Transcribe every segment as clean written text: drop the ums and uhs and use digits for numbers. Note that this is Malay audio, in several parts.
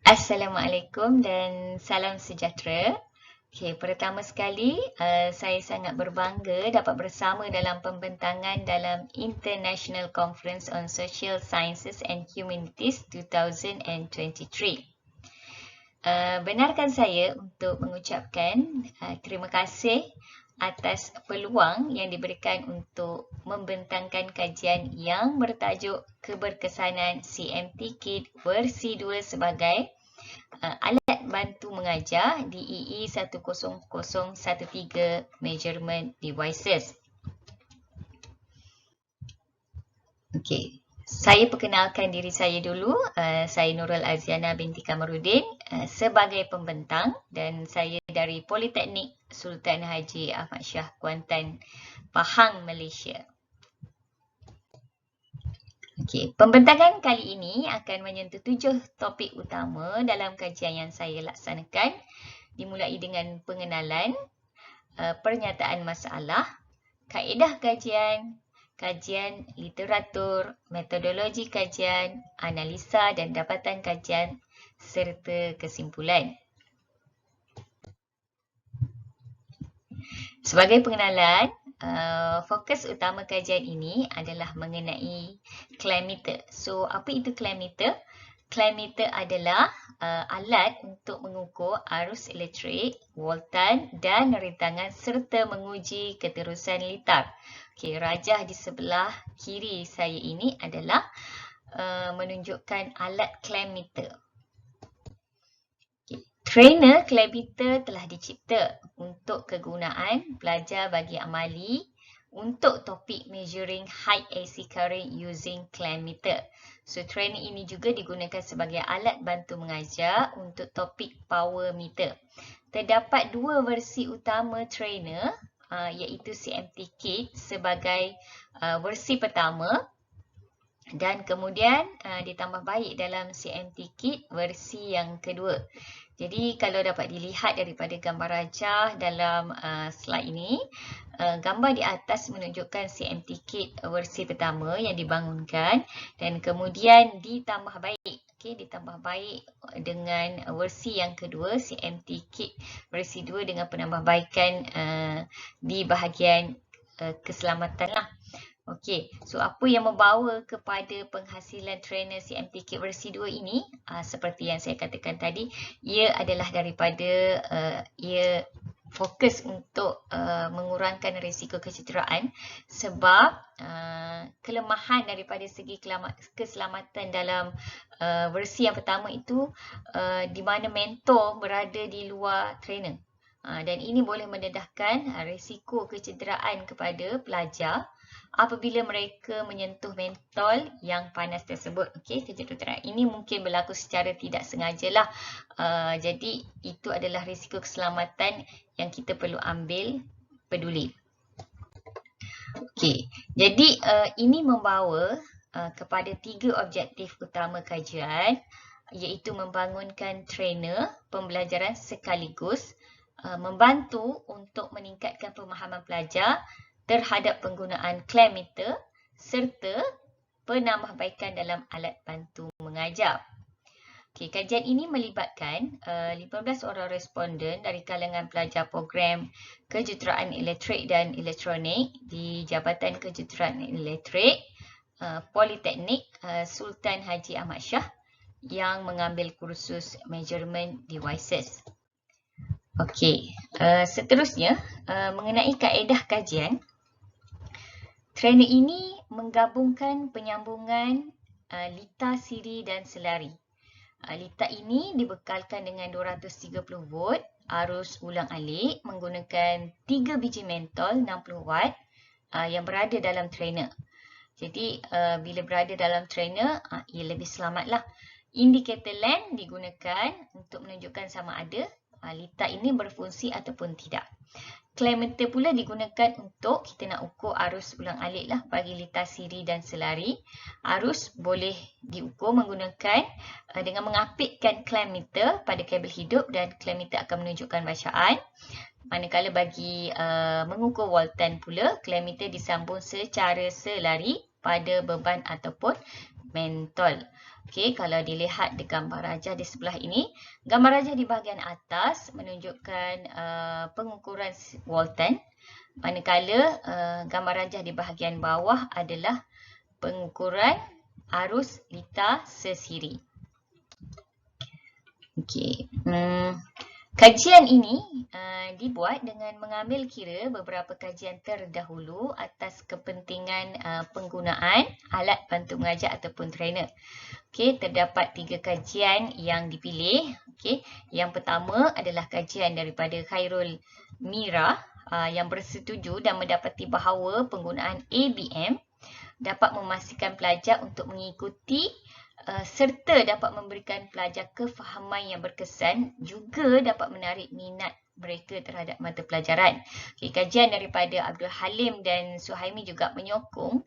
Assalamualaikum dan salam sejahtera. Okey, pertama sekali, saya sangat berbangga dapat bersama dalam pembentangan dalam International Conference on Social Sciences and Humanities 2023. Benarkan saya untuk mengucapkan terima kasih atas peluang yang diberikan untuk membentangkan kajian yang bertajuk Keberkesanan CMT Kit versi 2 sebagai alat bantu mengajar di EE 10013 Measurement Devices. Okey, saya perkenalkan diri saya dulu. Saya Nurul Aziana binti Kamarudin sebagai pembentang dan saya dari Politeknik Sultan Haji Ahmad Shah Kuantan, Pahang, Malaysia. Okey, pembentangan kali ini akan menyentuh 7 topik utama dalam kajian yang saya laksanakan. Dimulai dengan pengenalan, pernyataan masalah, kaedah kajian, kajian literatur, metodologi kajian, analisa dan dapatan kajian serta kesimpulan. Sebagai pengenalan, fokus utama kajian ini adalah mengenai clam-meter. So, apa itu clam-meter? Clam-meter adalah alat untuk mengukur arus elektrik, voltan dan rintangan serta menguji keterusan litar. Okey, rajah di sebelah kiri saya ini adalah menunjukkan alat clam-meter. Trainer clam-meter telah dicipta untuk kegunaan pelajar bagi amali untuk topik measuring high AC current using clam-meter. So, trainer ini juga digunakan sebagai alat bantu mengajar untuk topik power meter. Terdapat dua versi utama trainer, iaitu CMT Kit sebagai versi pertama dan kemudian ditambah baik dalam CMT Kit versi yang kedua. Jadi kalau dapat dilihat daripada gambar rajah dalam slide ini, gambar di atas menunjukkan CMT Kit versi pertama yang dibangunkan dan kemudian ditambah baik. Okey, ditambah baik dengan versi yang kedua, CMT Kit versi 2 dengan penambahbaikan di bahagian keselamatan lah. Okey, so apa yang membawa kepada penghasilan trainer CMT Kit versi 2 ini? Seperti yang saya katakan tadi, ia adalah daripada ia fokus untuk mengurangkan risiko kecederaan sebab kelemahan daripada segi keselamatan dalam versi yang pertama itu di mana mentor berada di luar trainer. Dan ini boleh mendedahkan risiko kecederaan kepada pelajar apabila mereka menyentuh mentol yang panas tersebut. Okey, kecederaan ini mungkin berlaku secara tidak sengajalah. Jadi itu adalah risiko keselamatan yang kita perlu ambil peduli. Okey, jadi ini membawa kepada 3 objektif utama kajian, iaitu membangunkan trainer pembelajaran sekaligus, membantu untuk meningkatkan pemahaman pelajar terhadap penggunaan clam-meter serta penambahbaikan dalam alat bantu mengajar. Okey, kajian ini melibatkan 15 orang responden dari kalangan pelajar program kejuruteraan elektrik dan elektronik di Jabatan Kejuruteraan Elektrik Politeknik Sultan Haji Ahmad Shah yang mengambil kursus Measurement Devices. Okey, seterusnya mengenai kaedah kajian. Trainer ini menggabungkan penyambungan litar siri dan selari. Litar ini dibekalkan dengan 230 volt arus ulang-alik menggunakan 3 biji mentol 60 watt yang berada dalam trainer. Jadi bila berada dalam trainer, ia lebih selamatlah. Indikator lamp digunakan untuk menunjukkan sama ada litar ini berfungsi ataupun tidak. Clam-meter pula digunakan untuk kita nak ukur arus ulang-alik lah bagi litar siri dan selari. Arus boleh diukur menggunakan dengan mengapitkan clam-meter pada kabel hidup dan clam-meter akan menunjukkan bacaan. Manakala bagi mengukur voltan pula, clam-meter disambung secara selari pada beban ataupun mentol. Okey, kalau dilihat di gambar rajah di sebelah ini, gambar rajah di bahagian atas menunjukkan pengukuran Walton, manakala gambar rajah di bahagian bawah adalah pengukuran arus litar sesiri. Okey. Kajian ini dibuat dengan mengambil kira beberapa kajian terdahulu atas kepentingan penggunaan alat bantu mengajar ataupun trainer. Okey, terdapat 3 kajian yang dipilih. Okey, yang pertama adalah kajian daripada Khairul Mira yang bersetuju dan mendapati bahawa penggunaan ABM dapat memastikan pelajar untuk mengikuti serta dapat memberikan pelajar kefahaman yang berkesan, juga dapat menarik minat mereka terhadap mata pelajaran. Okay, kajian daripada Abdul Halim dan Suhaimi juga menyokong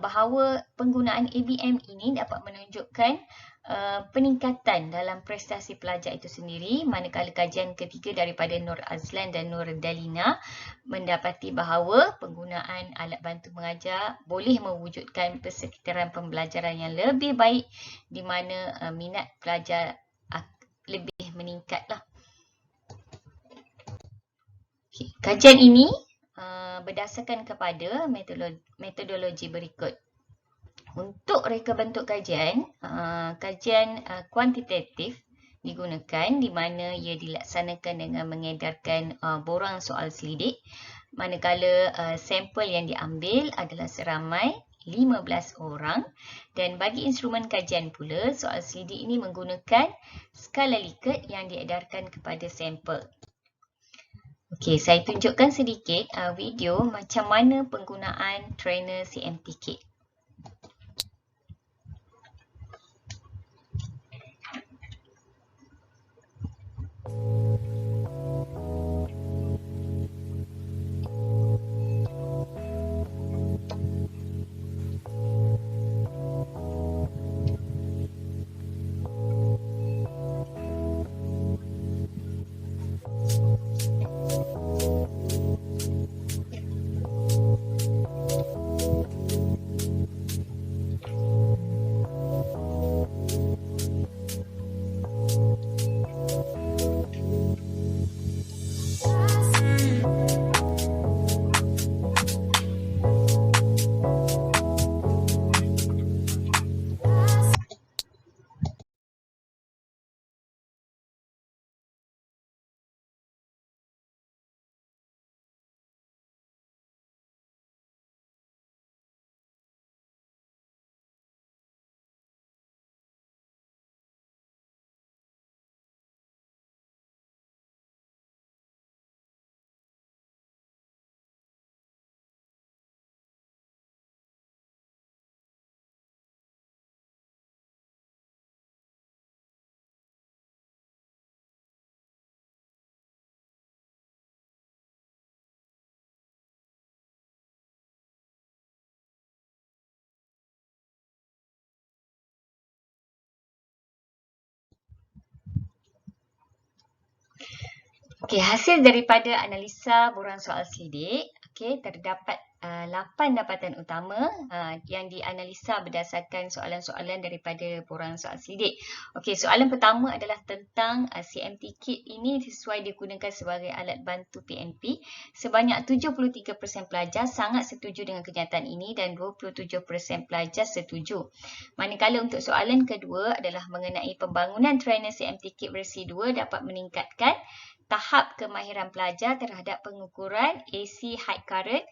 bahawa penggunaan ABM ini dapat menunjukkan peningkatan dalam prestasi pelajar itu sendiri, manakala kajian ketiga daripada Nur Azlan dan Nur Dalina mendapati bahawa penggunaan alat bantu mengajar boleh mewujudkan persekitaran pembelajaran yang lebih baik di mana minat pelajar lebih meningkatlah. Okay. Kajian ini berdasarkan kepada metodologi berikut. Untuk reka bentuk kajian, kajian kuantitatif digunakan di mana ia dilaksanakan dengan mengedarkan borang soal selidik, manakala sampel yang diambil adalah seramai 15 orang, dan bagi instrumen kajian pula, soal selidik ini menggunakan skala Likert yang diedarkan kepada sampel. Okey, saya tunjukkan sedikit video macam mana penggunaan trainer CMTK. Okey, hasil daripada analisa borang soal selidik, okey, terdapat 8 dapatan utama yang dianalisa berdasarkan soalan-soalan daripada borang soal selidik. Okey, soalan pertama adalah tentang CMTK ini sesuai digunakan sebagai alat bantu PNP. Sebanyak 73% pelajar sangat setuju dengan kenyataan ini dan 27% pelajar setuju. Manakala untuk soalan kedua adalah mengenai pembangunan trainer CMTK versi 2 dapat meningkatkan tahap kemahiran pelajar terhadap pengukuran AC high current,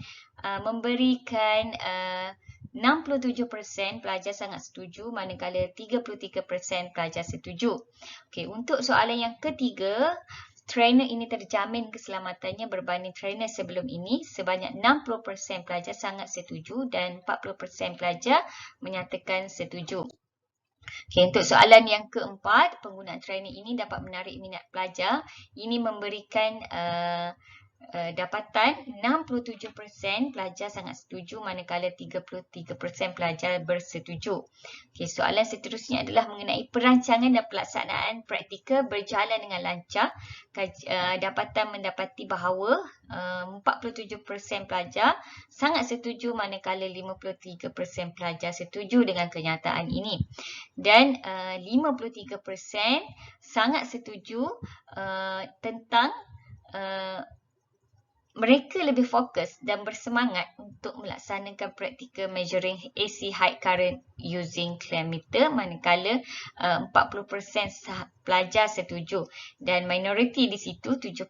memberikan 67% pelajar sangat setuju, manakala 33% pelajar setuju. Okey, untuk soalan yang ketiga, trainer ini terjamin keselamatannya berbanding trainer sebelum ini. Sebanyak 60% pelajar sangat setuju dan 40% pelajar menyatakan setuju. Okay, untuk soalan yang keempat, penggunaan trainer ini dapat menarik minat pelajar. Ini memberikan dapatan 67% pelajar sangat setuju manakala 33% pelajar bersetuju. Okey, soalan seterusnya adalah mengenai perancangan dan pelaksanaan praktikal berjalan dengan lancar. Dapatan mendapati bahawa 47% pelajar sangat setuju manakala 53% pelajar setuju dengan kenyataan ini. Dan 53% sangat setuju tentang mereka lebih fokus dan bersemangat untuk melaksanakan practical measuring AC height current using clam meter, manakala 40% pelajar setuju dan minoriti di situ 7%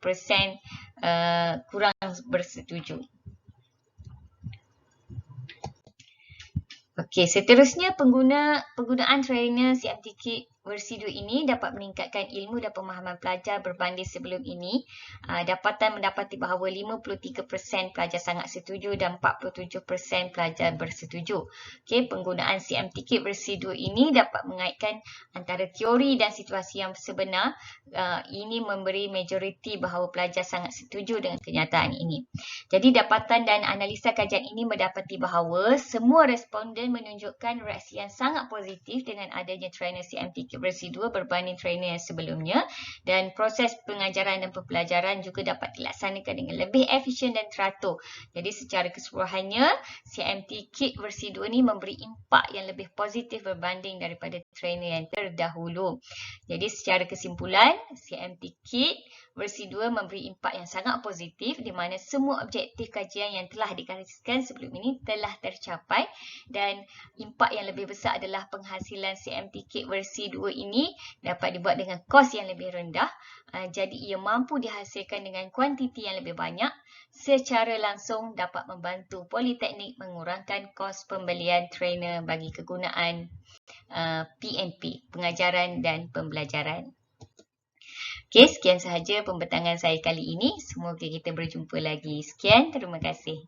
kurang bersetuju. Okey, seterusnya penggunaan trainer CMT Kit versi 2 ini dapat meningkatkan ilmu dan pemahaman pelajar berbanding sebelum ini. Dapatan mendapati bahawa 53% pelajar sangat setuju dan 47% pelajar bersetuju. Okey, penggunaan CMT Kit versi 2 ini dapat mengaitkan antara teori dan situasi yang sebenar. Ini memberi majoriti bahawa pelajar sangat setuju dengan kenyataan ini. Jadi dapatan dan analisa kajian ini mendapati bahawa semua responden menunjukkan reaksi yang sangat positif dengan adanya trainer CMT Kit versi 2 berbanding trainer yang sebelumnya, dan proses pengajaran dan pembelajaran juga dapat dilaksanakan dengan lebih efisien dan teratur. Jadi secara keseluruhannya CMT Kit versi 2 ni memberi impak yang lebih positif berbanding daripada trainer yang terdahulu. Jadi secara kesimpulan, CMT Kit versi 2 memberi impak yang sangat positif di mana semua objektif kajian yang telah digariskan sebelum ini telah tercapai, dan impak yang lebih besar adalah penghasilan CMT Kit versi 2 ini dapat dibuat dengan kos yang lebih rendah. Jadi ia mampu dihasilkan dengan kuantiti yang lebih banyak, secara langsung dapat membantu politeknik mengurangkan kos pembelian trainer bagi kegunaan PNP, pengajaran dan pembelajaran. Okey, sekian sahaja pembentangan saya kali ini. Semoga kita berjumpa lagi. Sekian, terima kasih.